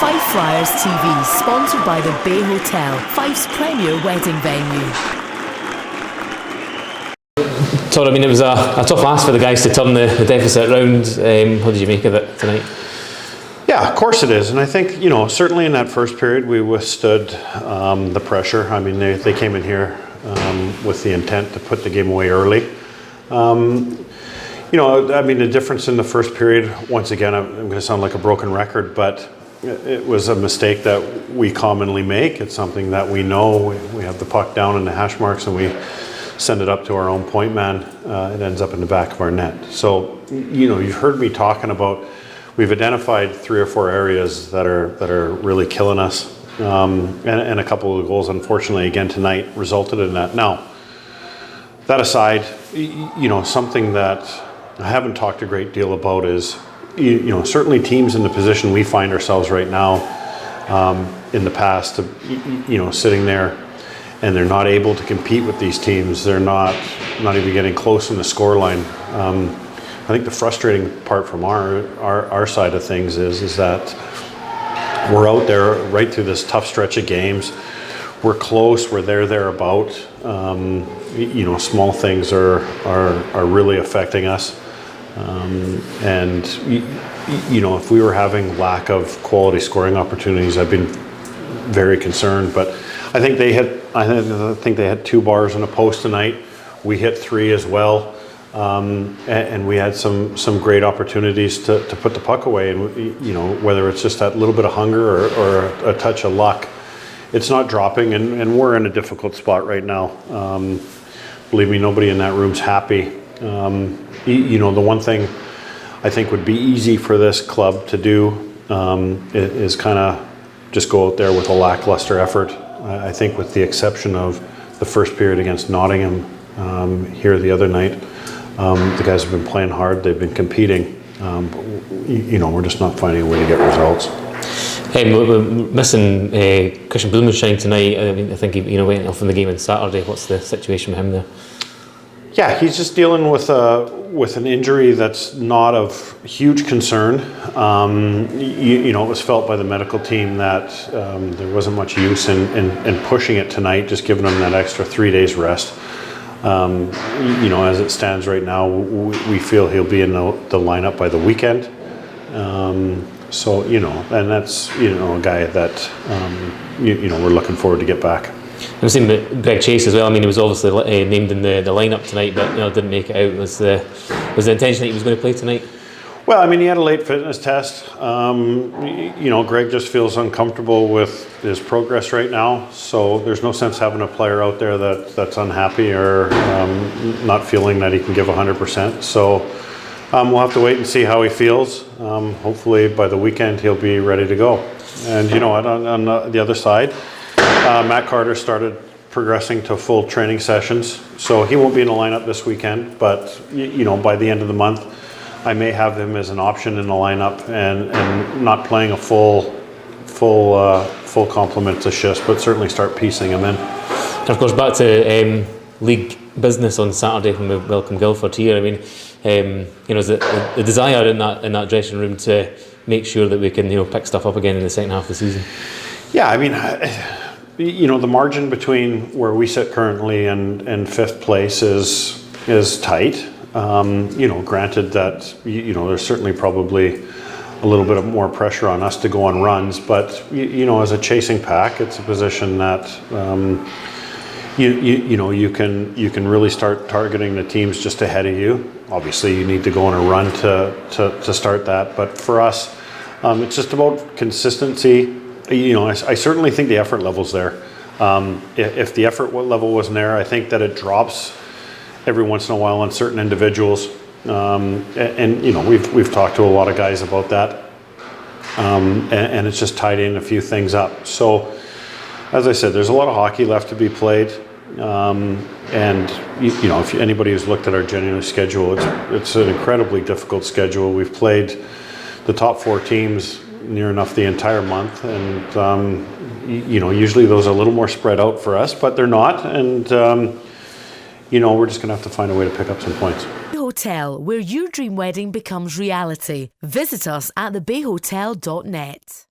Fife Flyers TV, sponsored by the Bay Hotel, Fife's premier wedding venue. Todd, I mean, it was a tough ask for the guys to turn the deficit round. What did you make of it tonight? Yeah, of course it is. And I think, certainly in that first period, we withstood the pressure. I mean, they came in here with the intent to put the game away early. The difference in the first period, once again, I'm going to sound like a broken record, but it was a mistake that we commonly make. It's something that we know. We have the puck down in the hash marks and we send it up to our own point man. It ends up in the back of our net. So, you've heard me talking about, we've identified 3 or 4 areas that are really killing us. And a couple of goals, unfortunately, again tonight, resulted in that. Now, that aside, something that I haven't talked a great deal about is, certainly teams in the position we find ourselves right now, in the past, sitting there and they're not able to compete with these teams. They're not even getting close in the scoreline. I think the frustrating part from our side of things is that we're out there right through this tough stretch of games. We're close. We're thereabout. Small things are really affecting us. If we were having lack of quality scoring opportunities, I've been very concerned. But I think they had 2 bars and a post tonight. We hit 3 as well, and we had some great opportunities to put the puck away. And whether it's just that little bit of hunger or a touch of luck, it's not dropping. And we're in a difficult spot right now. Believe me, nobody in that room's happy. The one thing I think would be easy for this club to do is kind of just go out there with a lackluster effort. I think with the exception of the first period against Nottingham here the other night, the guys have been playing hard, they've been competing, but we're just not finding a way to get results. Hey, we're missing Christian Blumenstein tonight. I mean, I think he went off in the game on Saturday. What's the situation with him there? Yeah, he's just dealing with an injury that's not of huge concern. It was felt by the medical team that there wasn't much use in pushing it tonight, just giving him that extra 3 days rest. As it stands right now, we feel he'll be in the lineup by the weekend. And that's a guy that we're looking forward to get back. I've seen Greg Chase as well. I mean, he was obviously named in the lineup tonight, but didn't make it out. Was the intention that he was going to play tonight? Well, I mean, he had a late fitness test. Greg just feels uncomfortable with his progress right now, so there's no sense having a player out there that's unhappy or not feeling that he can give 100%. So we'll have to wait and see how he feels. Hopefully by the weekend he'll be ready to go. And on the other side, Matt Carter started progressing to full training sessions, so he won't be in the lineup this weekend, but by the end of the month I may have him as an option in the lineup and not playing a full complement of shifts, but certainly start piecing him in. And of course, back to league business on Saturday when we welcome Guildford here. I mean, is the desire in that dressing room to make sure that we can pick stuff up again in the second half of the season? Yeah, I mean, the margin between where we sit currently and 5th place is tight. Granted that there's certainly probably a little bit of more pressure on us to go on runs, but as a chasing pack, it's a position that you can really start targeting the teams just ahead of you. Obviously, you need to go on a run to start that, but for us, it's just about consistency. I certainly think the effort level's there. If the effort level wasn't there, I think that it drops every once in a while on certain individuals. We've talked to a lot of guys about that. And it's just tidying a few things up. So, as I said, there's a lot of hockey left to be played. If anybody who's looked at our January schedule, it's an incredibly difficult schedule. We've played the top 4 teams near enough the entire month, and usually those are a little more spread out for us, but they're not, and we're just gonna have to find a way to pick up some points. Hotel, where your dream wedding becomes reality. Visit us at thebayhotel.net.